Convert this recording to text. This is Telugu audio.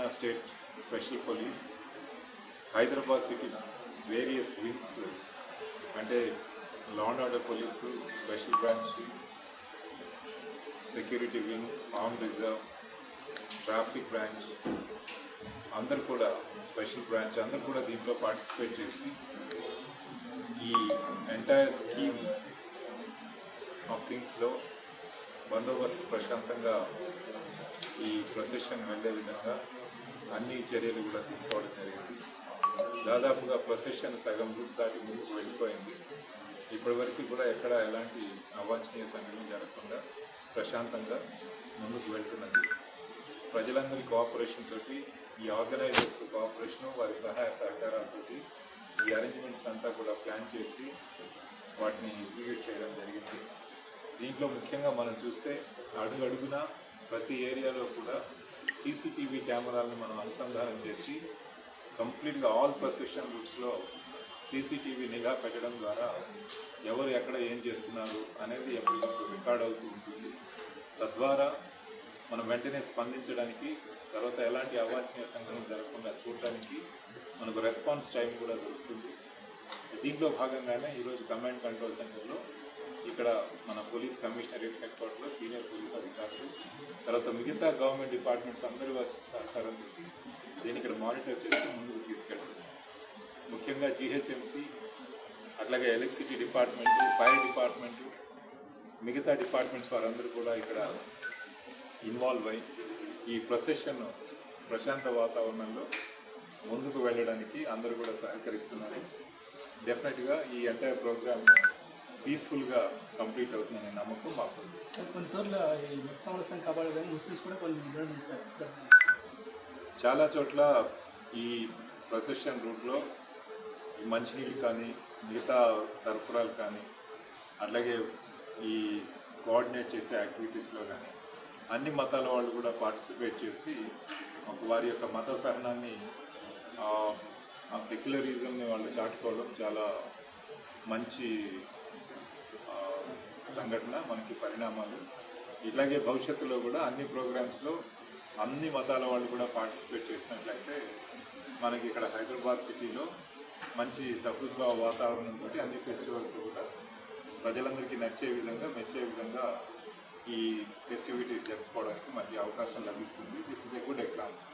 Telangana State Special Police, Hyderabad City various wings అంటే law and order police, special branch, security wing, arm reserve, traffic branch అందరు కూడా, స్పెషల్ బ్రాంచ్ అందరు కూడా దీంట్లో పార్టిసిపేట్ చేసి ఈ ఎంటైర్ స్కీమ్ ఆఫ్ థింగ్స్లో బందోబస్తు ప్రశాంతంగా ఈ ప్రొసెషన్ వెళ్ళే విధంగా అన్ని చర్యలు కూడా తీసుకోవడం జరిగింది. దాదాపుగా ప్రొసెషన్ సగం రూట్ దాటి ముందుకు వెళ్ళిపోయింది. ఇప్పటివరకు కూడా ఎక్కడ ఎలాంటి అవాంఛనీయ సంఘటనలు జరగకుండా ప్రశాంతంగా ముందుకు వెళ్తున్నది. ప్రజలందరి కోఆపరేషన్ తోటి, ఈ ఆర్గనైజర్స్ కోఆపరేషను, వారి సహాయ సహకారాలతో ఈ అరేంజ్మెంట్స్ అంతా కూడా ప్లాన్ చేసి వాటిని ఎగ్జిక్యూట్ చేయడం జరిగింది. దీంట్లో ముఖ్యంగా మనం చూస్తే అడుగడుగున ప్రతి ఏరియాలో కూడా సీసీటీవీ కెమెరాలను మనం అనుసంధానం చేసి కంప్లీట్గా ఆల్ ప్రొసెషన్ రూట్స్లో సీసీటీవీ నిఘా పెట్టడం ద్వారా ఎవరు ఎక్కడ ఏం చేస్తున్నారు అనేది ఎప్పటికప్పుడు రికార్డ్ అవుతూ ఉంటుంది. తద్వారా మనం వెంటనే స్పందించడానికి, తర్వాత ఎలాంటి అవాంఛనీయ సంఘటనలు జరగకుండా చూడటానికి మనకు రెస్పాన్స్ టైం కూడా దొరుకుతుంది. దీంట్లో భాగంగానే ఈరోజు కమాండ్ కంట్రోల్ సెంటర్లో ఇక్కడ మన పోలీస్ కమిషనరేట్ హెడ్ క్వార్టర్లో సీనియర్ పోలీస్ అధికారులు, తర్వాత మిగతా గవర్నమెంట్ డిపార్ట్మెంట్స్ అందరి సహకారంతో దీన్ని ఇక్కడ మానిటర్ చేసి ముందుకు తీసుకెళ్తుంది. ముఖ్యంగా జిహెచ్ఎంసి, అట్లాగే ఎలక్ట్రిసిటీ డిపార్ట్మెంటు, ఫైర్ డిపార్ట్మెంటు, మిగతా డిపార్ట్మెంట్స్ వారందరూ కూడా ఇక్కడ ఇన్వాల్వ్ అయ్యి ఈ ప్రొసెషన్ ప్రశాంత వాతావరణంలో ముందుకు వెళ్ళడానికి అందరూ కూడా సహకరిస్తున్నారు. డెఫినెట్గా ఈ ఎంటైర్ ప్రోగ్రామ్ పీస్ఫుల్గా కంప్లీట్ అవుతుందనే నమ్మకం మాకు. కొన్నిసార్లు ఈ సామరస్యం కాపాడేదని ముస్లిమ్స్ కూడా కొన్ని చాలా చోట్ల ఈ ప్రొసెషన్ రూట్లో మంచినీళ్ళు కానీ, మిగతా సరఫరాలు కానీ, అట్లాగే ఈ కోఆర్డినేట్ చేసే యాక్టివిటీస్లో కానీ అన్ని మతాల వాళ్ళు కూడా పార్టిసిపేట్ చేసి వారి యొక్క మత సహనాన్ని, ఆ సెక్యులరిజంని వాళ్ళు చాటుకోవడం చాలా మంచి సంఘటన, మనకి పరిణామాలు. ఇట్లాగే భవిష్యత్తులో కూడా అన్ని ప్రోగ్రామ్స్లో అన్ని మతాల వాళ్ళు కూడా పార్టిసిపేట్ చేసినట్లయితే మనకి ఇక్కడ హైదరాబాద్ సిటీలో మంచి సహృద్భావ వాతావరణంతో అన్ని ఫెస్టివల్స్ కూడా ప్రజలందరికీ నచ్చే విధంగా, మెచ్చే విధంగా ఈ ఫెస్టివిటీస్ జరుపుకోవడానికి మనకి అవకాశం లభిస్తుంది. This is a good example.